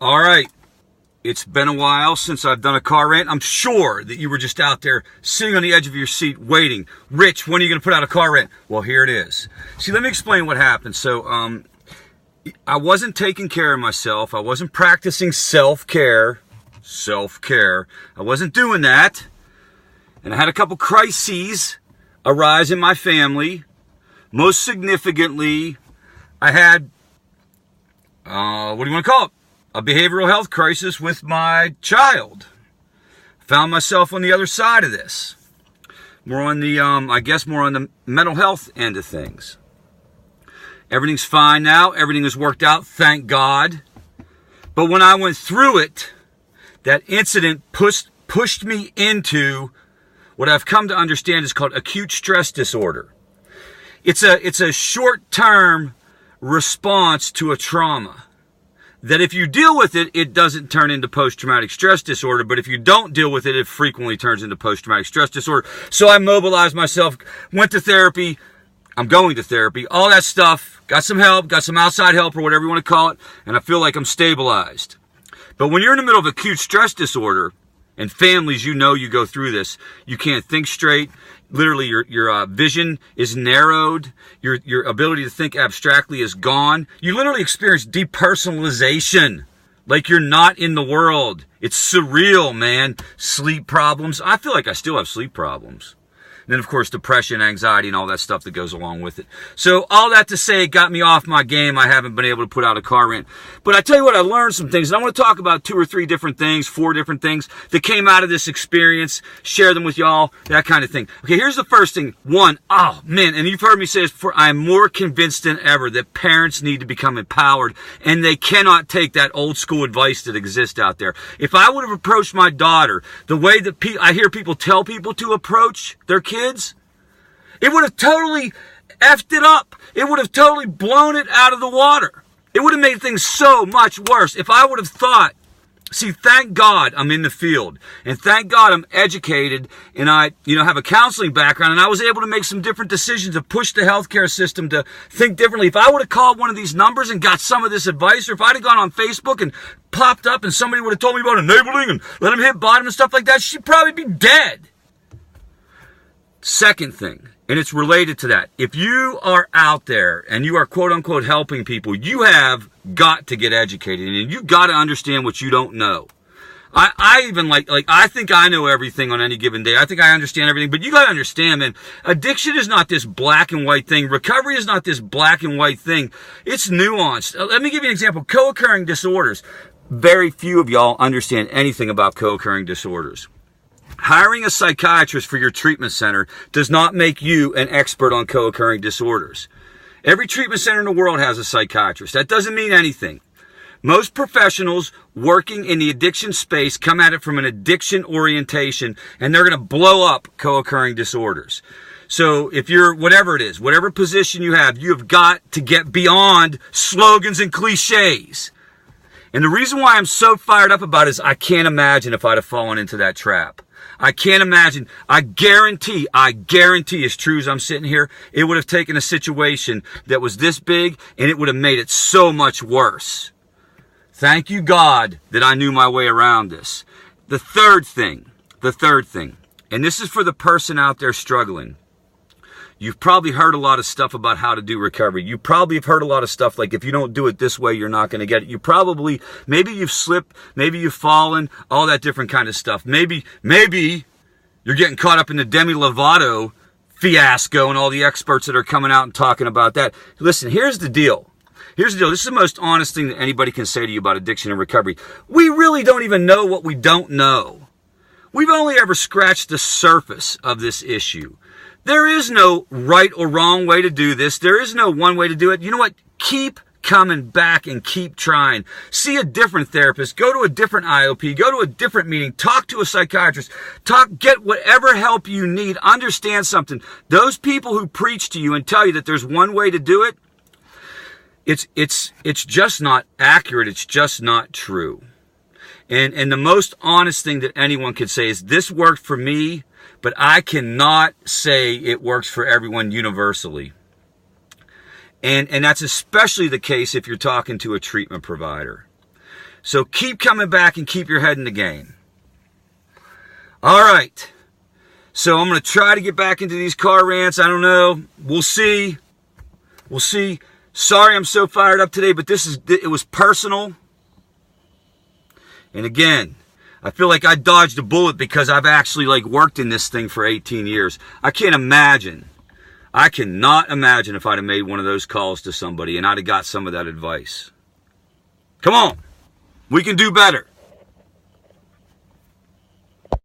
All right. It's been a while since I've done a car rant. I'm sure that you were just out there sitting on the edge of your seat waiting. Rich, when are you going to put out a car rant? Well, here it is. See, let me explain what happened. So, I wasn't taking care of myself. I wasn't practicing self-care. I wasn't doing that. And I had a couple crises arise in my family. Most significantly, I had, what do you want to call it? A behavioral health crisis with my child. Found myself on the other side of this. More on the, more on the mental health end of things. Everything's fine now. Everything has worked out, thank God. But when I went through it, that incident pushed me into what I've come to understand is called acute stress disorder. It's a short-term response to a trauma. That if you deal with it, it doesn't turn into post-traumatic stress disorder. But if you don't deal with it, it frequently turns into post-traumatic stress disorder. So I mobilized myself, went to therapy. I'm going to therapy, all that stuff. Got some help, got some outside help or whatever you want to call it. And I feel like I'm stabilized. But when you're in the middle of acute stress disorder, and families, you know you go through this, you can't think straight. Literally, your vision is narrowed. Your ability to think abstractly is gone. You literally experience depersonalization, like you're not in the world. It's surreal, man. Sleep problems. I feel like I still have sleep problems. And then, of course, depression, anxiety, and all that stuff that goes along with it. So all that to say, it got me off my game. I haven't been able to put out a car rant. But I tell you what, I learned some things. And I want to talk about 2 or 3 different things, 4 different things that came out of this experience, share them with y'all, that kind of thing. Okay, here's the first thing. 1, oh, man, and you've heard me say this before, I'm more convinced than ever that parents need to become empowered, and they cannot take that old school advice that exists out there. If I would have approached my daughter the way that I hear people tell people to approach their kids, it would have totally effed it up. It would have totally blown it out of the water. It would have made things so much worse. If I would have thought, see, thank God I'm in the field. And thank God I'm educated and I, have a counseling background and I was able to make some different decisions to push the healthcare system to think differently. If I would have called one of these numbers and got some of this advice, or if I'd have gone on Facebook and popped up and somebody would have told me about enabling and let them hit bottom and stuff like that, she'd probably be dead. Second thing, and it's related to that. If you are out there and you are quote unquote helping people, you have got to get educated and you got to understand what you don't know. I even I think I know everything on any given day. I think I understand everything, but you got to understand, man, addiction is not this black and white thing. Recovery is not this black and white thing. It's nuanced. Let me give you an example. Co-occurring disorders. Very few of y'all understand anything about co-occurring disorders. Hiring a psychiatrist for your treatment center does not make you an expert on co-occurring disorders. Every treatment center in the world has a psychiatrist. That doesn't mean anything. Most professionals working in the addiction space come at it from an addiction orientation, and they're going to blow up co-occurring disorders. So if you're, whatever it is, whatever position you have got to get beyond slogans and cliches. And the reason why I'm so fired up about it is I can't imagine if I'd have fallen into that trap. I can't imagine. I guarantee, as true as I'm sitting here, it would have taken a situation that was this big and it would have made it so much worse. Thank you, God, that I knew my way around this. The third thing, and this is for the person out there struggling. You've probably heard a lot of stuff about how to do recovery. You probably have heard a lot of stuff like if you don't do it this way, you're not going to get it. Maybe you've slipped, maybe you've fallen, all that different kind of stuff. Maybe you're getting caught up in the Demi Lovato fiasco and all the experts that are coming out and talking about that. Listen, here's the deal. This is the most honest thing that anybody can say to you about addiction and recovery. We really don't even know what we don't know. We've only ever scratched the surface of this issue. There is no right or wrong way to do this. There is no one way to do it. You know what? Keep coming back and keep trying. See a different therapist. Go to a different IOP. Go to a different meeting. Talk to a psychiatrist. Get whatever help you need. Understand something. Those people who preach to you and tell you that there's one way to do it, it's just not accurate. It's just not true. And the most honest thing that anyone could say is this worked for me, but I cannot say it works for everyone universally. And that's especially the case if you're talking to a treatment provider. So keep coming back and keep your head in the game. All right. So I'm going to try to get back into these car rants. I don't know. We'll see. We'll see. Sorry I'm so fired up today, but it was personal. And again, I feel like I dodged a bullet because I've actually worked in this thing for 18 years. I can't imagine. I cannot imagine if I'd have made one of those calls to somebody and I'd have got some of that advice. Come on. We can do better.